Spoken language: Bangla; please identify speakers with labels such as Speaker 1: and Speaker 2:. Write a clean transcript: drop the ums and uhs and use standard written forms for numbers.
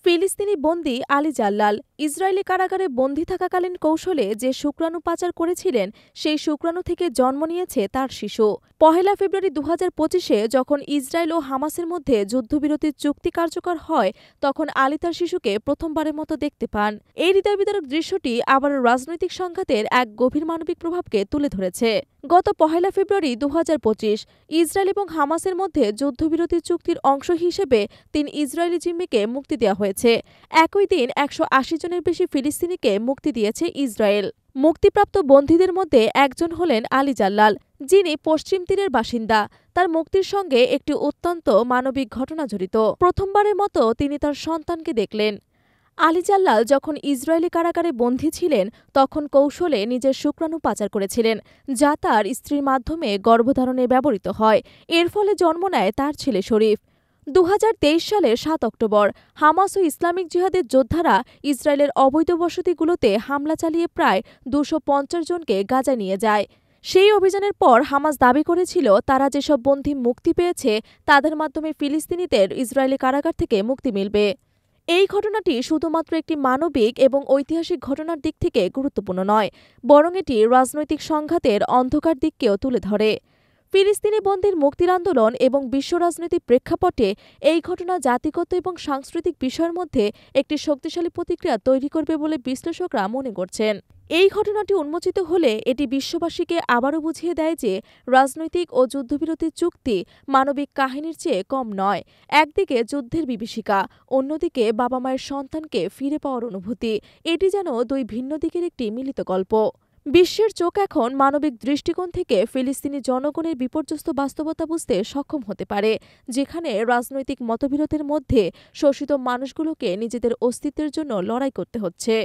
Speaker 1: ফিলিস্তিনি বন্দী আলী জাল্লাল ইসরায়েলি কারাগারে বন্দী থাকাকালীন কৌশলে যে শুক্রাণু পাচার করেছিলেন সেই শুক্রাণু থেকে জন্ম নিয়েছে তার শিশু। ১ ফেব্রুয়ারি ২০২৫-এ যখন ইসরায়েল ও হামাসের মধ্যে যুদ্ধবিরতির চুক্তি কার্যকর হয় তখন আলী তার শিশুকে প্রথমবারের মতো দেখতে পান। এই হৃদয়বিদারক দৃশ্যটি আবার রাজনৈতিক সংঘাতের এক গভীর মানবিক প্রভাবকে তুলে ধরেছে। গত ১ ফেব্রুয়ারি ২০২৫ ইসরায়েল এবং হামাসের মধ্যে যুদ্ধবিরতি চুক্তির অংশ হিসেবে ৩ ইসরায়েলি জিম্মিকে মুক্তি দেওয়া হয়েছে। একই দিন ১৮০ জনের বেশি ফিলিস্তিনিকে মুক্তি দিয়েছে ইসরায়েল। মুক্তিপ্রাপ্ত বন্দীদের মধ্যে একজন হলেন আলী জাল্লাল, যিনি পশ্চিম তীরের বাসিন্দা। তার মুক্তির সঙ্গে একটি অত্যন্ত মানবিক ঘটনা জড়িত। প্রথমবারের মতো তিনি তার সন্তানকে দেখলেন। আলী জাল্লাল যখন ইসরায়েলি কারাগারে বন্দী ছিলেন তখন কৌশলে নিজের শুক্রাণু পাচার করেছিলেন, যা তার স্ত্রীর মাধ্যমে গর্ভধারণে ব্যবহৃত হয়। এর ফলে জন্ম নেয় তার ছেলে শরীফ। ২০২৩ সালের ৭ অক্টোবর হামাস ও ইসলামিক জিহাদের যোদ্ধারা ইসরায়েলের অবৈধ বসতিগুলোতে হামলা চালিয়ে প্রায় ২৫০ জনকে গাজায় নিয়ে যায়। সেই অভিযানের পর হামাস দাবি করেছিল তারা যেসব বন্দী মুক্তি পেয়েছে তাদের মাধ্যমে ফিলিস্তিনিদের ইসরায়েলি কারাগার থেকে মুক্তি মিলবে। এই ঘটনাটি শুধুমাত্র একটি মানবিক এবং ঐতিহাসিক ঘটনার দিক থেকে গুরুত্বপূর্ণ নয়, বরং এটি রাজনৈতিক সংঘাতের অন্ধকার দিককেও তুলে ধরে। ফিলিস্তিনি বন্দীর মুক্তির আন্দোলন এবং বিশ্ব রাজনৈতিক প্রেক্ষাপটে এই ঘটনা জাতিগত এবং সাংস্কৃতিক বিষয়ের মধ্যে একটি শক্তিশালী প্রতিক্রিয়া তৈরি করবে বলে বিশ্লেষকরা মনে করছেন। এই ঘটনাটি উন্মোচিত হলে এটি বিশ্ববাসীকে আবারও বুঝিয়ে দেয় যে রাজনৈতিক ও যুদ্ধবিরতির চুক্তি মানবিক কাহিনীর চেয়ে কম নয়। একদিকে যুদ্ধের বিভীষিকা, অন্যদিকে বাবা মায়ের সন্তানকে ফিরে পাওয়ার অনুভূতি। এটি যেন দুই ভিন্ন দিকের একটি মিলিত গল্প। বিশ্বের চোখ এখন মানবিক দৃষ্টিকোণ থেকে ফিলিস্তিনি জনগণের বিপর্যস্ত বাস্তবতা বুঝতে সক্ষম হতে পারে, যেখানে রাজনৈতিক মতবিরোধের মধ্যে শোষিত মানুষগুলোকে নিজেদের অস্তিত্বের জন্য লড়াই করতে হচ্ছে।